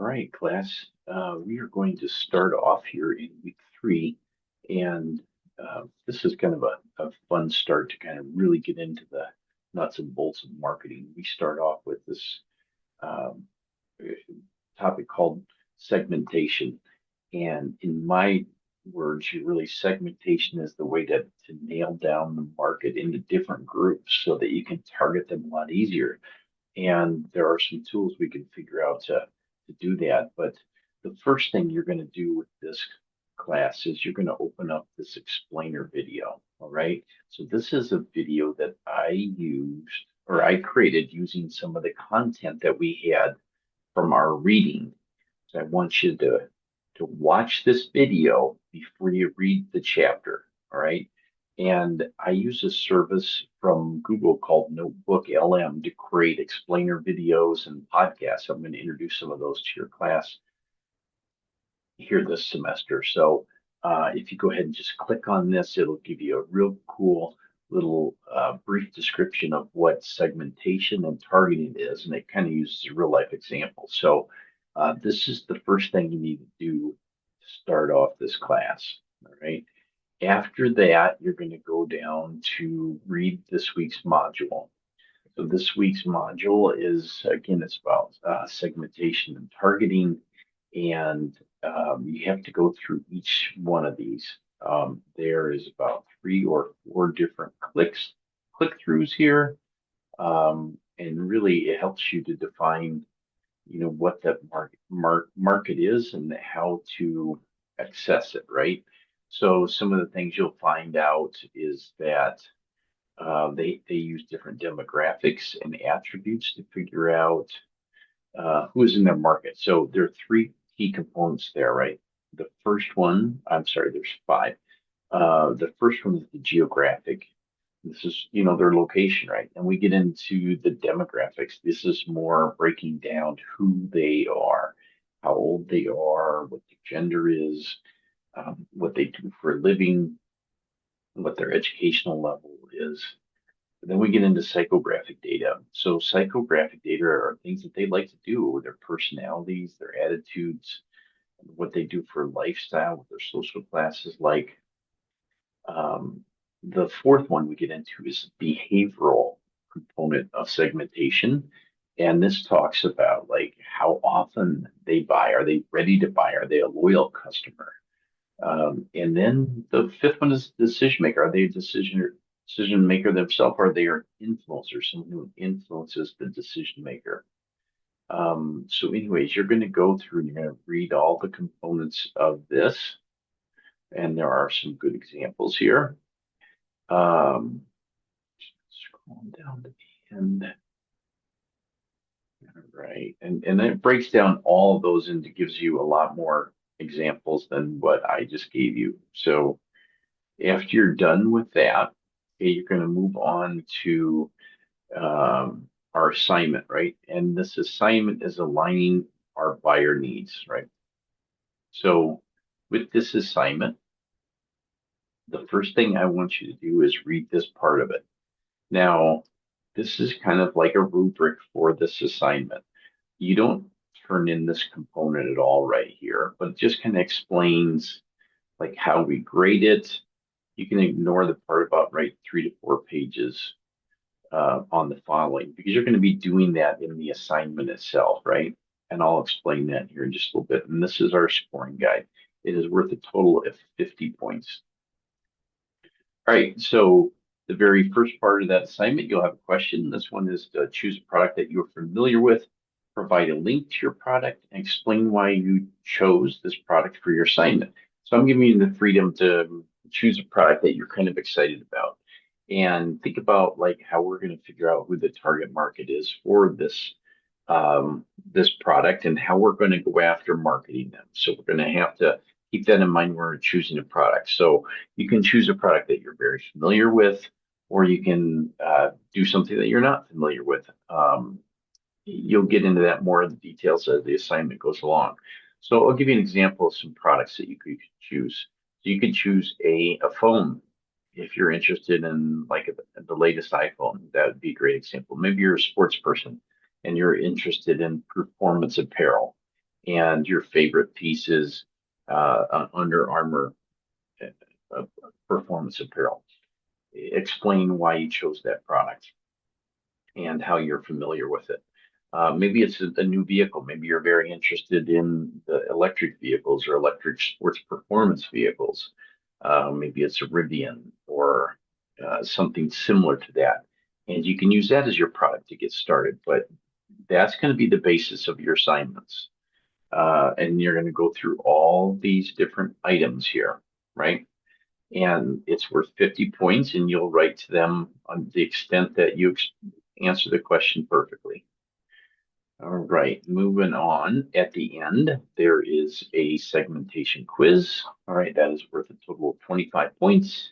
right, class. We are going to start off here in week 3, and this is kind of a fun start to kind of really get into the nuts and bolts of marketing. We start off with this um, topic called segmentation, and in my words, really segmentation is the way to nail down the market into different groups so that you can target them a lot easier. And there are some tools we can figure out to do that. But the first thing you're going to do with this class is you're going to open up this explainer video. All right. So this is a video that I used or I created using some of the content that we had from our reading. So I want you to watch this video before you read the chapter. All right. And I use a service from Google called Notebook LM to create explainer videos and podcasts. I'm going to introduce some of those to your class here this semester. So if you go ahead and just click on this, it'll give you a real cool little brief description of what segmentation and targeting is, and it kind of uses a real life example. So this is the first thing you need to do to start off this class. All right. After that, you're going to go down to read this week's module. So this week's module is, again, it's about segmentation and targeting, and you have to go through each one of these. There is about 3 or 4 different click-throughs here, and really it helps you to define, what that market is and how to access it, right? So some of the things you'll find out is that they use different demographics and attributes to figure out who is in their market. So there are 3 key components there, right? The first one, I'm sorry, there's 5. The first one is the geographic. This is, their location, right? And we get into the demographics. This is more breaking down who they are, how old they are, what their gender is, what they do for a living, what their educational level is. But then we get into psychographic data. So psychographic data are things that they like to do, their personalities, their attitudes, what they do for lifestyle, what their social class is like. The fourth one we get into is behavioral component of segmentation. And this talks about like how often they buy. Are they ready to buy? Are they a loyal customer? And then the fifth one is decision maker. Are they a decision maker themselves, or are they an influencer, someone who influences the decision maker? So anyways, you're going to go through and you're going to read all the components of this, and there are some good examples here. Scroll down to the end. All right, and then it breaks down all of those and gives you a lot more examples than what I just gave you. So after you're done with that, okay, you're going to move on to our assignment, right? And this assignment is aligning our buyer needs, right? So with this assignment, the first thing I want you to do is read this part of it. Now, this is kind of like a rubric for this assignment. You don't turn in this component at all right here, but it just kind of explains like how we grade it. You can ignore the part about write 3 to 4 pages on the following because you're going to be doing that in the assignment itself, right? And I'll explain that here in just a little bit. And this is our scoring guide. It is worth a total of 50 points. All right, so the very first part of that assignment, you'll have a question. This one is to choose a product that you're familiar with, provide a link to your product, and explain why you chose this product for your assignment. So I'm giving you the freedom to choose a product that you're kind of excited about. And think about like how we're going to figure out who the target market is for this product and how we're going to go after marketing them. So we're going to have to keep that in mind when we're choosing a product. So you can choose a product that you're very familiar with, or you can do something that you're not familiar with. You'll get into that more in the details as the assignment goes along. So I'll give you an example of some products that you could choose. So you could choose a phone if you're interested in like the latest iPhone. That would be a great example. Maybe you're a sports person and you're interested in performance apparel. and your favorite pieces, Under Armour uh, performance apparel. Explain why you chose that product and how you're familiar with it. Maybe it's a new vehicle. Maybe you're very interested in the electric vehicles or electric sports performance vehicles. Maybe it's a Rivian or something similar to that. And you can use that as your product to get started. But that's going to be the basis of your assignments. And you're going to go through all these different items here, right? And it's worth 50 points, and you'll write to them on the extent that you answer the question perfectly. All right, moving on. At the end, there is a segmentation quiz. All right, that is worth a total of 25 points.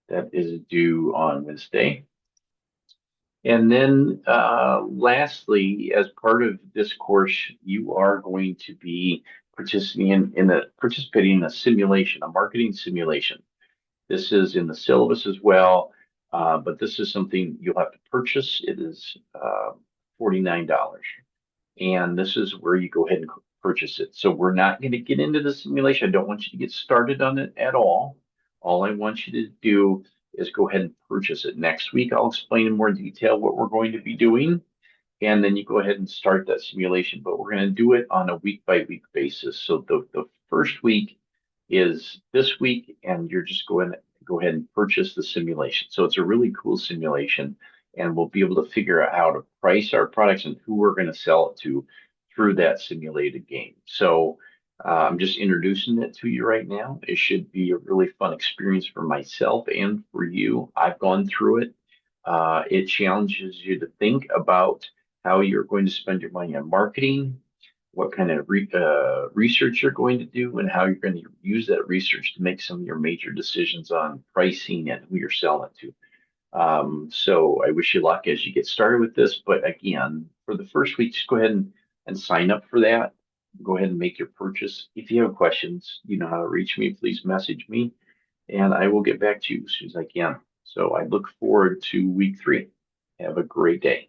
That is due on Wednesday. And then lastly, as part of this course, you are going to be participating in a simulation, a marketing simulation. This is in the syllabus as well, but this is something you'll have to purchase. It is $49. And this is where you go ahead and purchase it. So we're not going to get into the simulation. I don't want you to get started on it at all. All I want you to do is go ahead and purchase it. Next week, I'll explain in more detail what we're going to be doing, and then you go ahead and start that simulation. But we're going to do it on a week by week basis. So the first week is this week, and you're just going to go ahead and purchase the simulation. So it's a really cool simulation, and we'll be able to figure out how to price our products and who we're going to sell it to through that simulated game. So I'm just introducing it to you right now. It should be a really fun experience for myself and for you. I've gone through it. It challenges you to think about how you're going to spend your money on marketing, what kind of research you're going to do, and how you're going to use that research to make some of your major decisions on pricing and who you're selling to. So I wish you luck as you get started with this. But again, for the first week, just go ahead and sign up for that. Go ahead and make your purchase. If you have questions, you know how to reach me. Please message me, and I will get back to you as soon as I can. So I look forward to week 3. Have a great day.